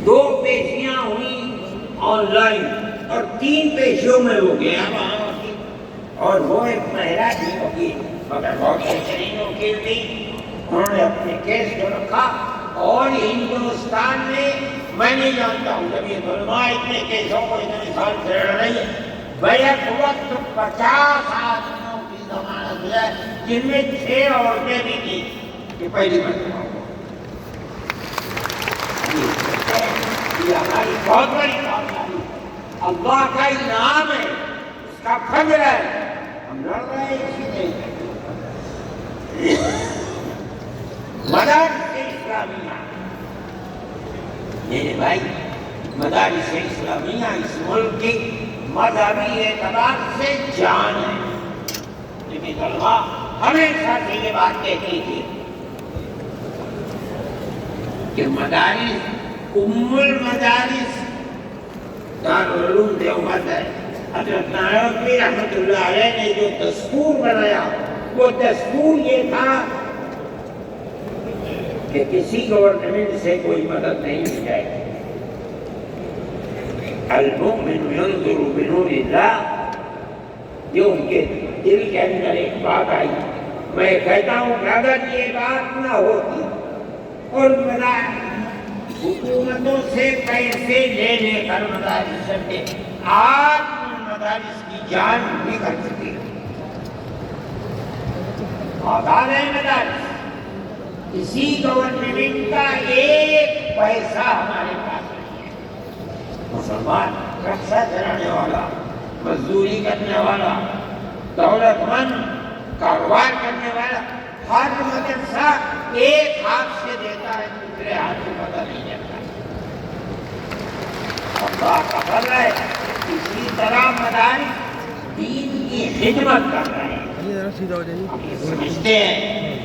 2 پیشیاں ہوئی on line اور 3 پیشیوں میں وہ گیا وہاں کی، اور وہ ایک مہرا تھی وکیل، مگر بہت بہترین وکیل تھی. انہوں نے اپنے کیس کو رکھا اور ہندوستان میں میں نہیں جانتا ہوں جب یہ علماء اتنے کیسوں کو اتنے سال سے لڑ رہی ہے، بیک وقت 50 آدمیوں کی ضمانت ہے جن میں 6 عورتیں بھی تھیں. یہ پہلی مرتبہ یہ ہماری بہت بڑی کامیابی ہے، اللہ کا انعام ہے، اس کا فضل ہے. ہم لڑ رہے ہیں اسی لیے. مدارس اسلامیہ، میرے بھائی، مدارس اسلامیہ اس ملک کی مذہبی اعتبار سے جان ہے. لیکن علماء ہمیشہ سے یہ بات کہتی تھی کہ مدارس ام المدارس دارالعلوم دیوبند ہے. حضرت نانوتوی رحمۃ اللہ علیہ نے جو دستور بنایا وہ دستور یہ تھا کہ کسی گورنمنٹ سے کوئی مدد نہیں مل جائے گی. المؤمن ينظر بنور اللہ. جو ان کے دل کے اندر ایک بات آئی، میں کہتا ہوں کہ اگر یہ بات نہ ہوتی اور حکومتوں سے پیسے لے لے کر مدارس چلتے، آج مدارس کی جان نکل چکی ہے. آزاد ہے مدارس، کسی گورنمنٹ کا ایک پیسہ ہمارے پاس نہیں ہے. مسلمان رکشہ چلانے والا، مزدوری کرنے والا، دولت مند، کاروبار کرنے والا، ہر مدرسہ ایک ہاتھ سے دیتا ہے، دوسرے ہاتھ سے پتہ نہیں دیتا. اللہ کا فضل ہے. اسی طرح مدارس دین کی خدمت کر رہے ہیں. ہم یہ سمجھتے ہیں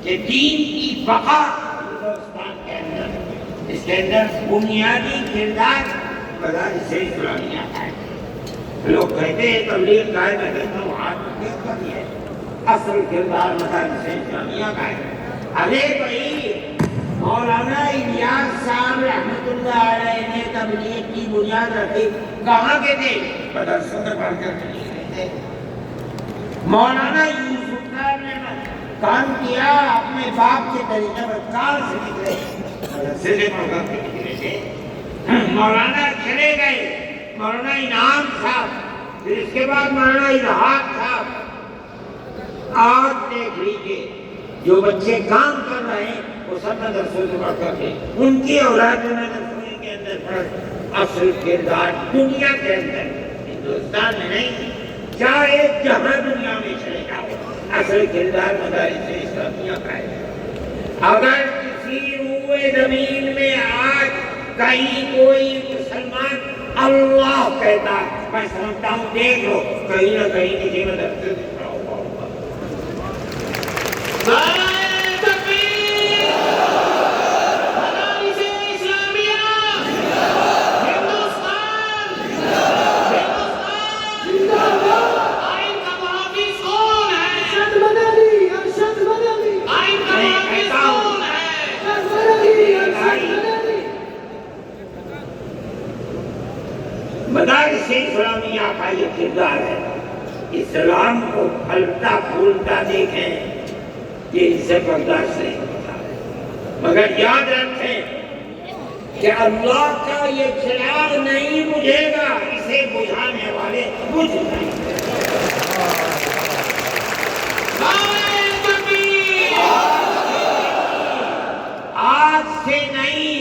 کہ دین کی بقا ہندوستان کے اندر، اس کے اندر بنیادی کردار مدارس اسلامیہ کا ہے. لوگ کہتے ہیں تبلیغ کا ہے، میں کہتا ہوں ہاتھ کا بھی ہے. اصل کردار مدارس اسلامیہ کا ہے. ارے بھائی، مولانا الیاس صاحب رحمۃ اللہ علیہ نے تبلیغ کی بنیاد رکھی، کہاں کے تھے؟ مدرسوں میں پڑھ کر نہیں رہے تھے. مولانا یوسف صاحب نے کام کیا اپنے باپ کے طریقے پر، کہاں سے نکلے؟ مدرسے سے پڑھ کر کے نکلے تھے. مولانا چلے گئے، مولانا انعام صاحب، پھر اس کے بعد مولانا الہاد صاحب. آج دیکھ لیجیے جو بچے کام کر رہے ہیں وہ سب مدرسوں سے پڑھ کر کے، ان کی اولاد مدرسوں کے اندر پڑھ. اصل کردار دنیا کے اندر، ہندوستان میں نہیں، چاہے جہاں دنیا میں چلے جاؤ، اصل کردار مدارس اسلامیہ کا ہے. اگر کسی روئے زمین میں آج کہیں کوئی مسلمان اللہ کہتا، میں سمجھتا ہوں دیکھ لو کہیں نہ کہیں کسی مدرسے سے پڑھا ہوا ہوگا. مدارس اسلامیہ کا یہ کردار ہے. اسلام کو پھلتا پھولتا دیکھیں، یہ ان سے برداشت نہیں ہوتا. مگر یاد رکھیں کہ اللہ کا یہ چراغ نہیں بجھے گا، اسے بجھانے والے بجھ نہیں. آج سے نہیں،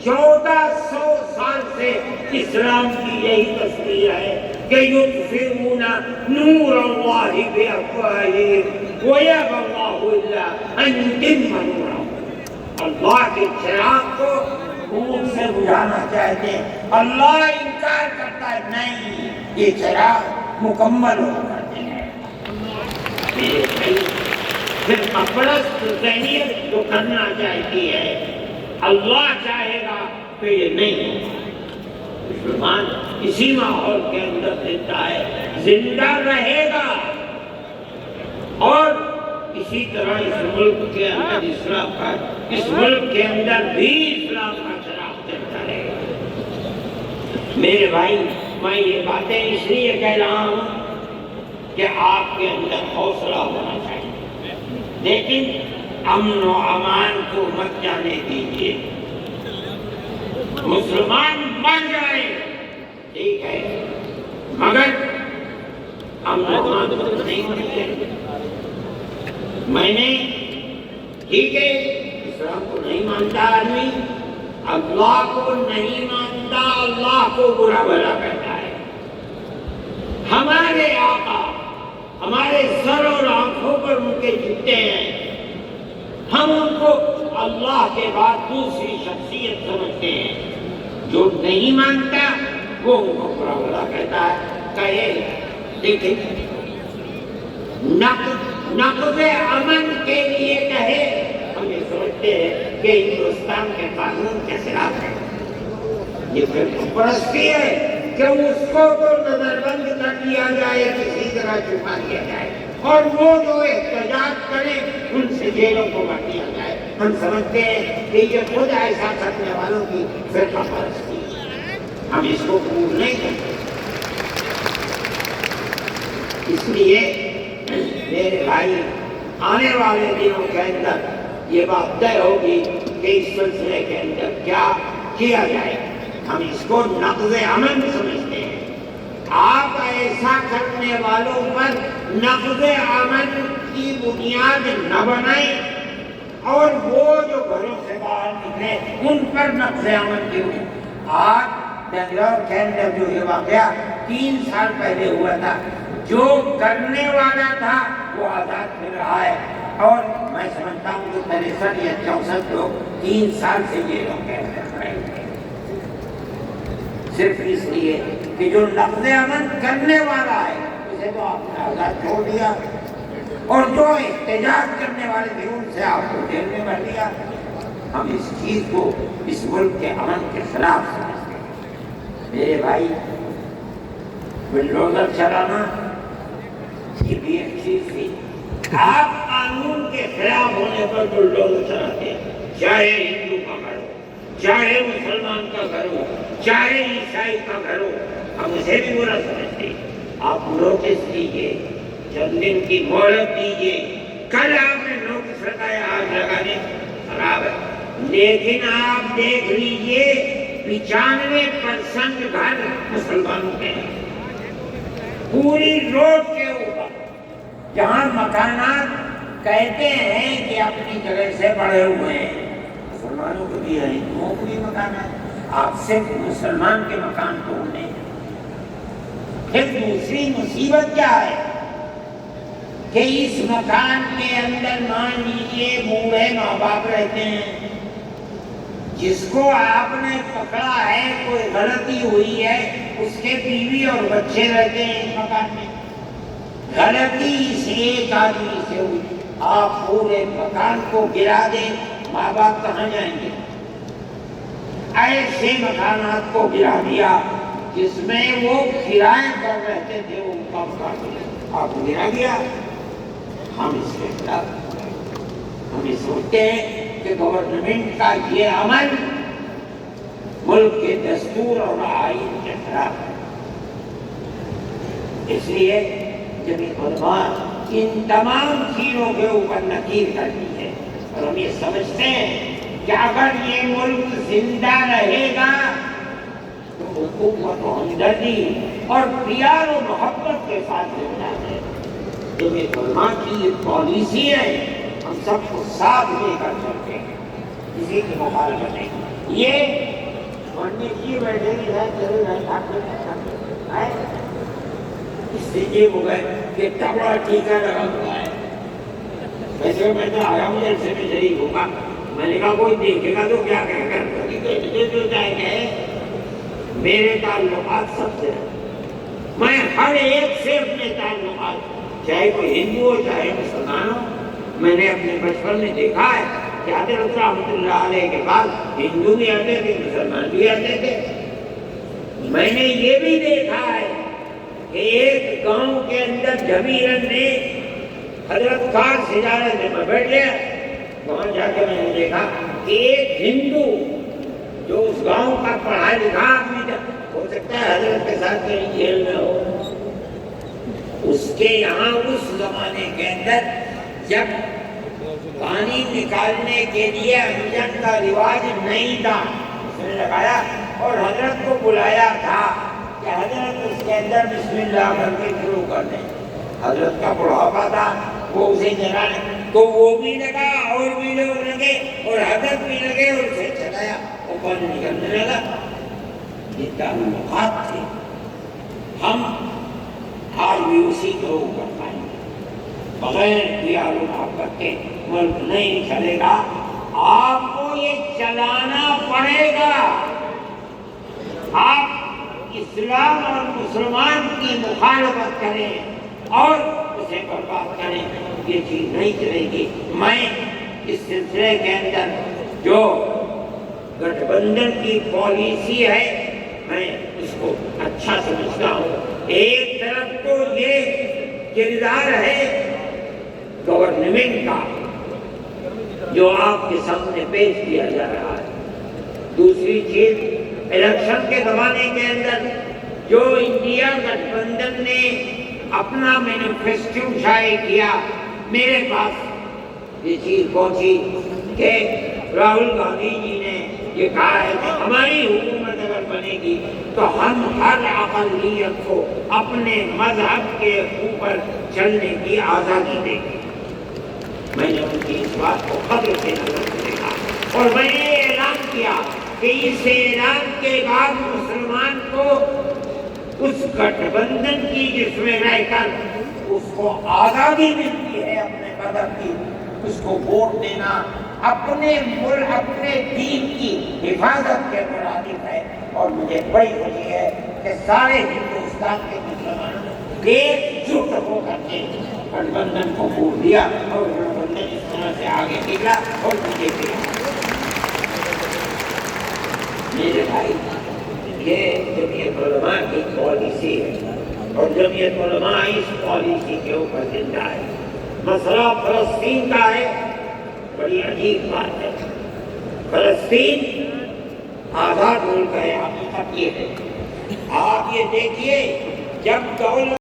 1400 سال سے اسلام کی یہی تصویر ہے کہ یطفئون نور اللہ بافواہہم ویأبی اللہ الا ان یتم نورہ. اللہ کے چراغ کو منہ سے بجھانا چاہتے ہیں، اللہ انکار کرتا ہے نہیں، یہ چراغ مکمل ہو جاتے ہیں. پھر اپرست ذہنیت جو کرنا چاہتی ہے، اللہ چاہے گا تو یہ نہیں ہوگا. مسلمان اسی ماحول کے اندر زندہ ہے، زندہ رہے گا. اور اسی طرح اس ملک کے اندر اسلام کا، اس ملک کے اندر بھی اسلام کا چراغ چلتا رہے گا۔ میرے بھائی، میں یہ باتیں اس لیے کہہ رہا ہوں کہ آپ کے اندر حوصلہ ہونا چاہیے، لیکن امن و امان کو مت جانے دیجیے۔ مسلمان مر جائے ٹھیک ہے، مگر امن و امان کو نہیں ملتے۔ میں نے ٹھیک ہے اسلام کو نہیں مانتا آدمی، اللہ کو نہیں مانتا، اللہ کو برا بھلا کہتا ہے۔ ہمارے آقا ہمارے سر اور آنکھوں پر ان کے جوتے ہیں، ہم ان کو اللہ کے بعد دوسری شخصیت سمجھتے ہیں۔ جو نہیں مانتا وہ ان کو برا بھلا کہتا ہے۔ کہے دیکھیں نقض امن کے لیے کہے، ہم یہ سمجھتے ہیں کہ ہندوستان کے قانون کے خلاف ہے، یہ پھر پرستی ہے کہ اس کو تو نظر بند کر دیا جائے، کسی طرح چھپا دیا جائے، اور وہ جو احتجاج کرے ان سے جیلوں کو بھر دیا جائے۔ ہم سمجھتے ہیں کہ یہ خود ایسا کرنے والوں کی فرقہ پرستی ہے، ہم اس کو قبول نہیں کرتے۔ اس لیے میرے بھائی، آنے والے دنوں کے اندر یہ بات طے ہوگی کہ اس سلسلے کے اندر کیا کیا جائے۔ ہم اس کو نقض امن سمجھتے ہیں۔ آپ ایسا کرنے والوں پر نقض امن کی بنیاد نہ بنائیں، اور وہ جو گھروں سے باہر نکلے ان پر نقض امن کی بنیاد۔ آج بنگلور کے اندر جو یہ واقعہ 3 سال پہلے ہوا تھا، جو کرنے والا تھا وہ آزاد پھر رہا ہے، اور میں سمجھتا ہوں کہ 63 یا 64 لوگ 3 سال سے جیلوں کے اندر رہے ہیں، صرف اس لیے کہ جو نقض امن کرنے والا ہے اسے تو آپ نے آزاد چھوڑ دیا، اور جو احتجاج کرنے والے تھے ان سے آپ کو جیل میں بھر دیا۔ ہم اس چیز کو اس ملک کے امن کے خلاف سمجھتے ہیں۔ میرے بھائی، بلڈوزر چلانا یہ بھی ایک چیز تھی۔ آپ قانون کے خلاف ہونے پر بلڈوزر چلاتے ہیں، چاہے ہندو کا گھر ہو، چاہے مسلمان کا گھر ہو، چاہے عیسائی کا گھر ہو، ہم اسے بھی برا سمجھتے ہیں۔ آپ نوٹس دیجیے، چند دن کی مہلت دیجیے۔ کل آپ نے نوٹس لگایا آگ لگانے خراب ہے، لیکن آپ دیکھ لیجیے 95% گھر مسلمانوں کے ہیں، پوری روڈ کے اوپر، جہاں مکانات کہتے ہیں کہ اپنی جگہ سے بڑھے ہوئے ہیں، مسلمانوں کو بھی ہے، ہندوؤں کو بھی مکانات، آپ صرف مسلمان کے مکان توڑنے۔ پھر دوسری مصیبت کیا ہے کہ اس مکان کے اندر مان لیجیے بوڑھے ماں باپ رہتے ہیں، جس کو آپ نے پکڑا ہے، کوئی غلطی ہوئی ہے، اس کے بیوی اور بچے رہتے ہیں اس مکان میں، غلطی اس ایک آدمی سے ہوئی، آپ پورے مکان کو گرا دیں، ماں باپ کہاں جائیں گے؟ ایسے مکانات کو گرا دیا جس میں وہ کرائے پر رہتے تھے، ان کا مکان آپ گرا دیا۔ ہم اس کے خلاف، ہم یہ سوچتے ہیں کہ گورنمنٹ کا یہ عمل ملک کے دستور اور آئین کے خلاف ہے۔ اس لیے جمعیت علماء ان تمام چیزوں کے اوپر نکیر کرتی ہے، اور ہم یہ سمجھتے ہیں کہ اگر یہ ملک زندہ رہے گا تو حکومت و ہمدردی اور پیار و محبت کے ساتھ زندہ ہے۔ جمعیت علماء کی یہ پالیسی ہے، ہم سب کو ساتھ لے کر چلتے ہیں، کسی کی مخالفت نہیں۔ یہ پنڈت جی بیٹھے ہیں، اس سے یہ ہو گئے کہ تبڑا ٹیکا لگا ہوا ہے۔ ویسے میں تو آیا ہوں جلسے میں شریک ہوگا، میں نے کہا کوئی دیکھے گا تو کیا کہے گا، میرے تعلقات سب سے، میں ہر ایک سے اپنے تعلقات، چاہے کوئی ہندو ہو چاہے مسلمان ہو، میں نے اپنے بچپن میں دیکھا ہے کہ حضرت رحمۃ اللہ علیہ کے بعد ہندو بھی آتے تھے، مسلمان بھی آتے تھے۔ میں نے یہ بھی دیکھا ہے کہ ایک گاؤں کے اندر جمیرن نے حضرت کار سجارے میں بیٹھ گیا. وہاں جا کے میں نے دیکھا کہ ایک ہندو جو اس گاؤں کا پڑھا لکھا آدمی تھا، ہو سکتا ہے حضرت کے ساتھ کہیں جیل میں ہو. اس کے یہاں اس زمانے کے اندر جب پانی نکالنے کے لیے انجن کا رواج نہیں تھا، اس نے لگایا اور حضرت کو بلایا تھا کہ حضرت اس کے اندر بسم اللہ کر کے شروع کر دیں. حضرت کا بڑھاپا تھا، وہ اسے چلانے تو وہ بھی لگا اور بھی لوگ لگے اور حضرت بھی لگے اور اسے چلایا، وہ پانی نکلنے لگا. یہ تعلقات تھے. ہم آج بھی اسی کے اوپر پائیں گے. بغیر دیار و محبت کے ملک نہیں چلے گا. آپ کو یہ چلانا پڑے گا. آپ اسلام اور مسلمان کی مخالفت کریں اور اسے برباد کریں، یہ چیز نہیں چلے گی. میں اس سلسلے کے اندر جو گٹھ بندھن کی پالیسی ہے میں اس کو اچھا سمجھتا ہوں. ایک طرف تو یہ کردار ہے گورنمنٹ کا جو آپ کے سامنے پیش کیا جا رہا ہے. دوسری چیز الیکشن کے زمانے کے اندر جو انڈیا گٹھ بندھن نے اپنا مینیفیسٹو شائع کیا، میرے پاس یہ چیز پہنچی کہ راہل گاندھی جی نے یہ کہا ہے کہ ہماری حکومت اگر بنے گی تو ہم ہر اقلیت کو اپنے مذہب کے اوپر چلنے کی آزادی دیں گے. میں نے ان کی اس بات کو خطرے سے نظر سے دیکھا اور میں نے اعلان کیا کہ اس اعلان کے بعد مسلمان کو اس گٹھ بندھن کی جس میں رہ کر اس کو آزادی ملتی ہے اپنے مذہب کی، اس کو ووٹ دینا اپنے ملک اپنے دین کی حفاظت کے مرادف ہے. اور مجھے بڑی خوشی ہے کہ سارے ہندوستان کے مسلمانوں نے ایک جٹ ہو کر کے گٹھ بندھن کو ووٹ دیا اور گٹھ بندھن اس طرح سے آگے نکلا اور مجھے میرے بھائی یہ جمعیت علماء کی پالیسی ہے اور جمعیت علماء اس پالیسی کے اوپر زندہ ہے. مسئلہ فلسطین کا ہے، بڑی عجیب بات ہے. فلسطین آزاد ملک ہے، حقیقت یہ ہے. آپ یہ دیکھیے جب دولت